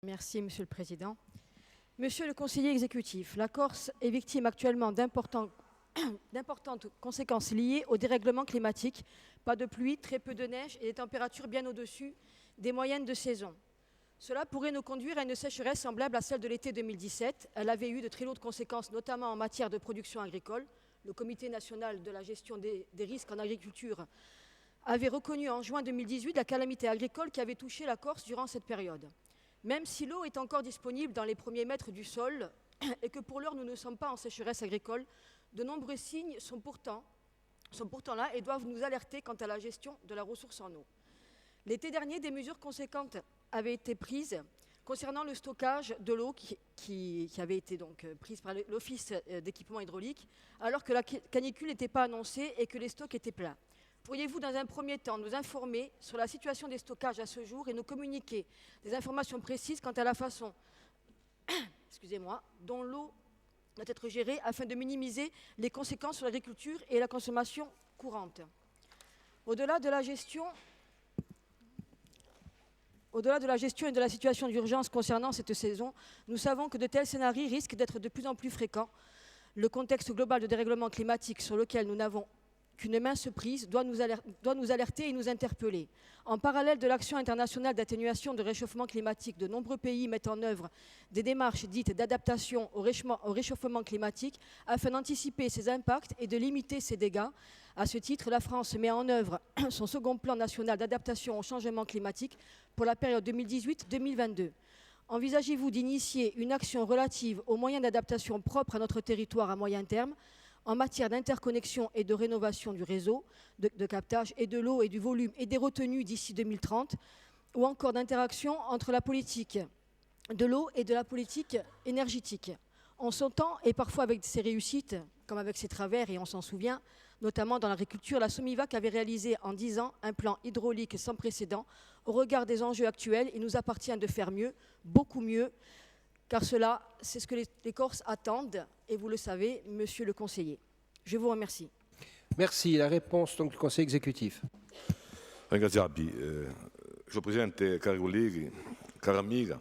Merci, Monsieur le Président. Monsieur le conseiller exécutif, la Corse est victime actuellement d'importantes conséquences liées au dérèglement climatique. Pas de pluie, très peu de neige et des températures bien au-dessus des moyennes de saison. Cela pourrait nous conduire à une sécheresse semblable à celle de l'été 2017. Elle avait eu de très lourdes conséquences, notamment en matière de production agricole. Le Comité national de la gestion des risques en agriculture avait reconnu en juin 2018 la calamité agricole qui avait touché la Corse durant cette période. Même si l'eau est encore disponible dans les premiers mètres du sol et que pour l'heure nous ne sommes pas en sécheresse agricole, de nombreux signes sont pourtant là et doivent nous alerter quant à la gestion de la ressource en eau. L'été dernier, des mesures conséquentes avaient été prises concernant le stockage de l'eau qui avait été donc prise par l'Office d'équipement hydraulique, alors que la canicule n'était pas annoncée et que les stocks étaient pleins. Pourriez-vous, dans un premier temps, nous informer sur la situation des stockages à ce jour et nous communiquer des informations précises quant à la façon dont l'eau doit être gérée afin de minimiser les conséquences sur l'agriculture et la consommation courante? Au-delà de la gestion et de la situation d'urgence concernant cette saison, nous savons que de tels scénarios risquent d'être de plus en plus fréquents. Le contexte global de dérèglement climatique sur lequel nous n'avons qu'une mince prise doit nous alerter et nous interpeller. En parallèle de l'action internationale d'atténuation de réchauffement climatique, de nombreux pays mettent en œuvre des démarches dites d'adaptation au réchauffement climatique afin d'anticiper ses impacts et de limiter ses dégâts. À ce titre, la France met en œuvre son second plan national d'adaptation au changement climatique pour la période 2018-2022. Envisagez-vous d'initier une action relative aux moyens d'adaptation propres à notre territoire à moyen terme, en matière d'interconnexion et de rénovation du réseau de captage et de l'eau et du volume et des retenues d'ici 2030, ou encore d'interaction entre la politique de l'eau et de la politique énergétique? En son temps, et parfois avec ses réussites, comme avec ses travers, et on s'en souvient, notamment dans l'agriculture, la Somivac avait réalisé en 10 ans un plan hydraulique sans précédent. Au regard des enjeux actuels, il nous appartient de faire mieux, beaucoup mieux, car cela, c'est ce que les Corses attendent, et vous le savez, monsieur le conseiller. Je vous remercie. Merci. La réponse donc, du Conseil exécutif. Ringraziabili. Signor Presidente, cari colleghi, cara amica,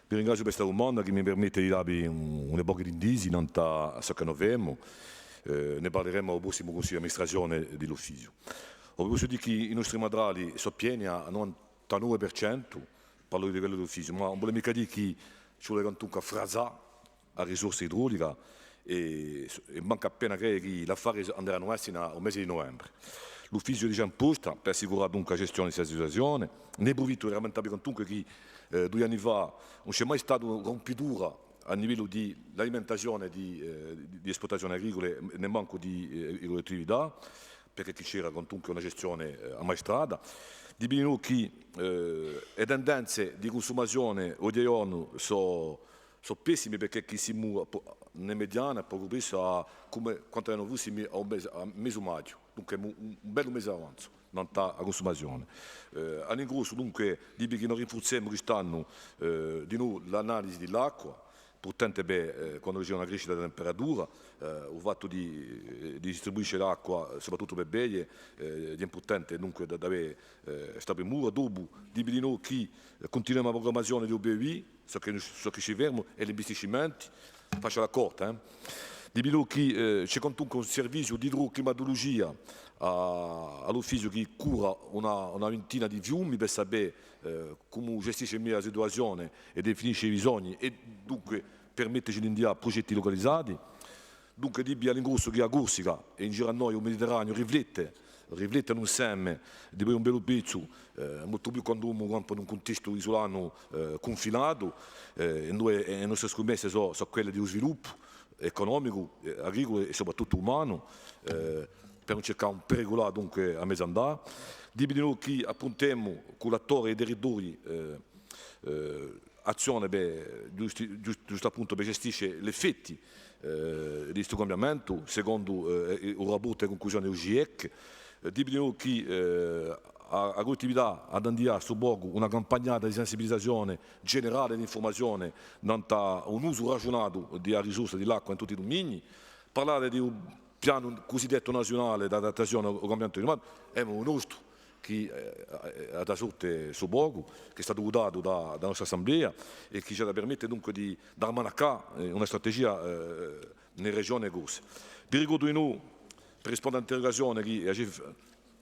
vi ringrazio per questa domanda che mi permette di darvi un poco di indizi non a ciò che noi abbiamo. Ne parleremo al prossimo Consiglio di amministrazione dell'Ufficio. Ho posso dire che i nostri materiali sono pieni al 99%, parlo di livello dell'Ufficio, ma non vuole mica dire che ci vuole comunque frasare la risorsa idraulica e manca appena che l'affare andrà a essere al mese di novembre. L'ufficio è già in posta per assicurare dunque la gestione di questa situazione. Ne approfitto per rammentare comunque che 2 anni fa non c'è mai stata rompitura a livello di alimentazione di esportazioni agricole né manco di collettività, perché c'era comunque una gestione ammaestrata. Di più che le tendenze di consumazione odierno sono pessime perché chi si muove nel mediano poco spesso come quanto erano visti a un mese maggio, dunque un bel mese avanzo, non sta a consumazione. All'ingrosso dunque di che noi rinforziamo quest'anno di nuovo l'analisi dell'acqua. Portante quando c'è una crescita della temperatura, il fatto di distribuire l'acqua soprattutto per beglie è importante dunque da avere questa premura. Dopo di noi che continuiamo la programmazione di OBV, so che ci fermo e gli investimenti, faccio la corta. Di noi che c'è comunque un servizio di idroclimatologia all'ufficio che cura una ventina di fiumi per sapere come gestisce meglio la situazione e definisce i bisogni e dunque permetterci di inviare progetti localizzati. Dunque di all'ingrosso che la Corsica e in giro a noi il Mediterraneo riflettono insieme di un bel pezzo, molto più quando uno campa in un contesto isolano confinato, e le nostre scommesse sono quelle di sviluppo economico, agricolo e soprattutto umano, per non cercare un pericolo dunque a mezzo andare. Di noi che appuntiamo con l'attore dei territori azione giusto appunto per gestire gli effetti di questo cambiamento, secondo il rapporto e conclusione del GIEC. Di noi che la collettività ad andare su borgo una campagna di sensibilizzazione generale di informazione non un uso ragionato della risorsa dell'acqua in tutti i domini, parlare di un piano cosiddetto nazionale di adattazione al cambiamento climatico è un nostro che ha da sorte su Bogu, che è stato votato dalla nostra assemblea e che ci permette dunque di dar manacà una strategia nelle regioni corse. Vi ricordo di noi, per rispondere all'interrogazione, che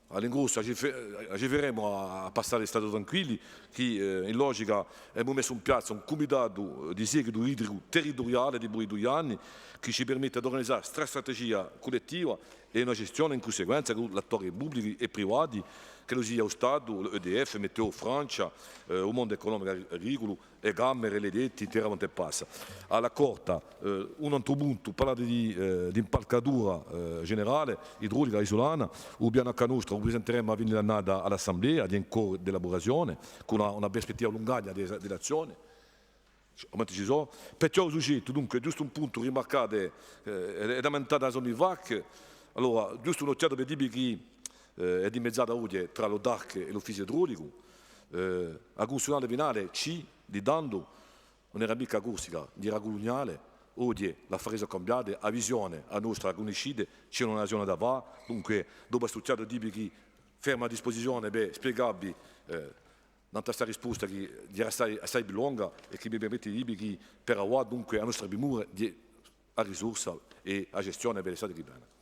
all'ingrosso agiveremo a passare l'estate tranquilli, che in logica abbiamo messo in piazza un comitato di seguito idrico territoriale di 2 anni che ci permette di organizzare una strategia collettiva e una gestione in conseguenza con gli attori pubblici e privati, che lo sia lo Stato, l'EDF, Meteo Francia, il mondo economico agricolo, le Camere, le detti, Terra Monte Passa. Alla corta, un altro punto, parlate di impalcatura generale, idraulica isolana, il piano H nostro lo presenteremo a venire annata all'Assemblea di corso di elaborazione, con una prospettiva lunga dell'azione. Perciò soggetto, dunque, giusto un punto rimarcato ed aumentato la zona di VAC, allora, giusto un'occhiata per dire che è dimezzata oggi tra lo DAC e l'ufficio idraulico, la funzionale finale C di Dando non era mica acustica, di Ragugnale, oggi la frase cambiata, la visione a nostra conoscita, c'è una zona da va, dunque dopo studiare dire che ferma a disposizione, spiegabile, questa risposta che è assai lunga e che mi permette di dire che per ora dunque la nostra dimora di a risorsa e a gestione per l'estate di bene.